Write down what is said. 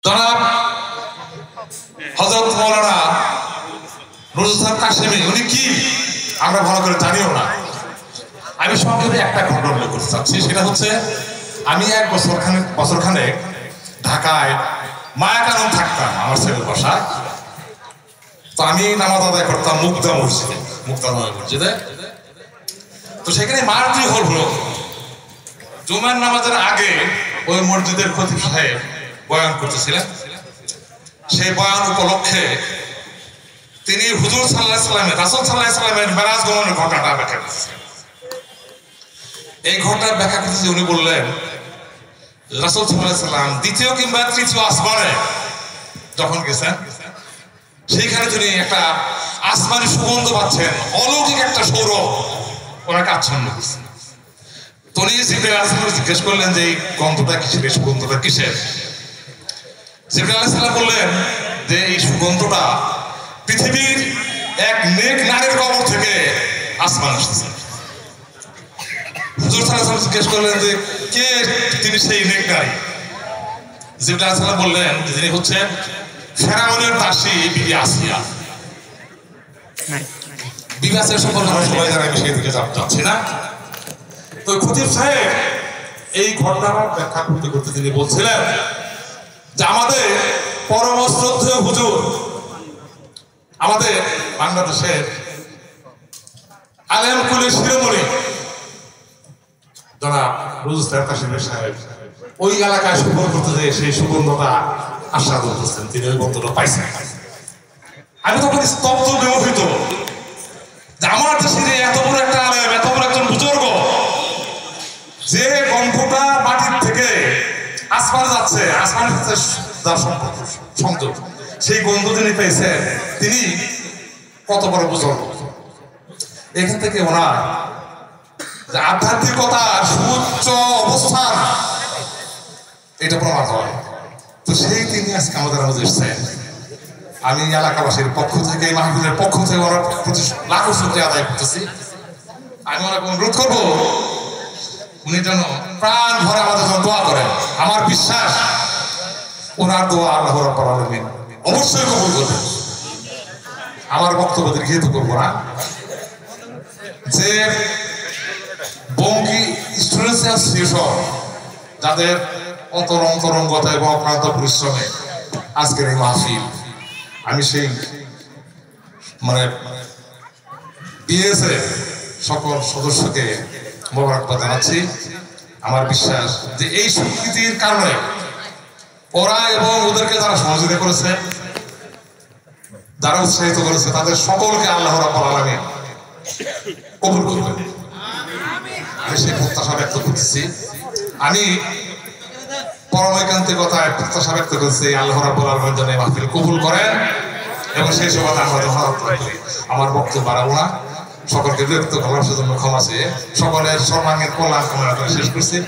জনাব হযরত মাওলানা নজরুল ইসলাম কাশেমী উনি কি আমরা ভালো করে জানিও না। আমি সংক্ষেপে একটা ঘটনা উল্লেখ করতে চাচ্ছি, সেটা হচ্ছে আমি এক বছরখানেক ঢাকায় মায়াকানন থাকতাম আমার ছেলের বাসায়। তো আমি নামাজ আদায় করতাম মুক্তা মসজিদে। তো সেখানে মারুতি হলো জুমার নামাজের আগে ওই মসজিদের খতিব সাহেব বয়ান করতেছিলেন। সেই বয়ান উপলক্ষে তিনি হুজুর সাল্লাল্লাহু আলাইহি ওয়াসাল্লামের রাসূল সাল্লাল্লাহু আলাইহি ওয়াসাল্লামের মেরাজ গমনের ঘটনাটা ব্যাখ্যা করেছেন। এই ঘটনার ব্যাখ্যা করতে উনি বললেন, রাসূল সাল্লাল্লাহু আলাইহি ওয়াসাল্লাম দ্বিতীয় কিংবা তৃতীয় আসমানে যখন গেছেন, সেইখানে তিনি একটা আসমানি সুগন্ধ পাচ্ছেন, অলৌকিক একটা সৌরভ ওনাকে আচ্ছন্ন করছে। তো উনি জিবরাইল আলাইহিস সালাম জিজ্ঞেস করলেন যে এই গন্ধটা কিসের, এই সুগন্ধটা কিসের? জিবরাইল আলাইহিস সালাম বললেন যে এই সুগন্ধটা পৃথিবীর এক নেক নারীর কবর থেকে আসমান আসতেছে। হুজুর সাল্লাল্লাহু আলাইহি ওয়াসাল্লাম জিজ্ঞেস করলেন যে কে তিনি সেই নেক নারী? জিবরাইল আলাইহিস সালাম বললেন যে তিনি হচ্ছেন ফেরাউনের দাসী বিবি আসিয়া। বিবি আসিয়া সম্পর্কে আমরা সবাই জানি, আমি সেই দিকে যাচ্ছি না। তো খতিব সাহেব এই ঘটনার ব্যাখ্যা করতে করতে তিনি বলছিলেন যে আমাদের পরম শ্রদ্ধেয় হুজুর, আমাদের বাংলাদেশের আলেম কুলের শিরোমণি জনাব নজরুল ইসলাম কাশেমী সাহেব ওই এলাকায় সফর করতে যে সেই সুগন্ধটা আস্বাদন করছেন, তিনি ওই গন্ধটা পাইছেন। আমি তখন স্তব্ধ বিমোহিত যে আমার দেশের এত বড় একটা আলেম, এত বড় একজন বুজুর্গ, যে গন্ধটা মাটির থেকে আসমানে যাচ্ছে, আসমানের সাথে যার সম্পর্ক সংযোগ, সেই গন্ধ যিনি পেয়েছেন তিনি কত বড় বুজুর্গ। এখান থেকে ওনার যে আধ্যাত্মিকতার সুউচ্চ অবস্থান এটা প্রমাণ হয়। তো সেই তিনি আজকে আমাদের মাঝে এসেছেন। আমি এলাকাবাসীর পক্ষ থেকে, মাহফিলের পক্ষ থেকে ওনার প্রতি লাখো শুকরিয়া আদায় করতেছি। আমি ওনাকে অনুরোধ করবো উনি যেন প্রাণ ভরে আমাদের জন্য দোয়া করেন। আমার বিশ্বাস ওনার দোয়া আল্লাহ রাব্বুল আলামিন অবশ্যই কবুল করবেন। আমার বক্তব্য দীর্ঘায়িত করবো না। যে বঙ্গী স্টুডেন্টস অ্যাসোসিয়েশন যাদের অন্তরঙ্গতা এবং অক্লান্ত পরিশ্রমে আজকের এই মাহফিল, আমি সেই বিএসএফ সকল সদস্যকে মোবারকবাদ জানাচ্ছি। আমার বিশ্বাস যে এই স্বীকৃতির কারণে ওরা এবং ওদেরকে যারা সহযোগিতা করেছে, যারা উৎসাহিত করেছে, তাদের সকলকে আল্লাহ রাব্বুল আলামিন কবুল করবেন। আমি সেই প্রত্যাশা ব্যক্ত করতেছি। আমি পরমৈকান্তিকতায় প্রত্যাশা ব্যক্ত করছি আল্লাহ রাব্বুল আলামিন যেন এই মাহফিল কবুল করেন এবং সেই সময় আমরা আমার বক্তব্য বাড়াবো না। সকলকে বিরক্ত করার জন্য ক্ষমা চেয়ে সকলের সর্বাঙ্গীন কল্যাণ কামনা করে শেষ করছি।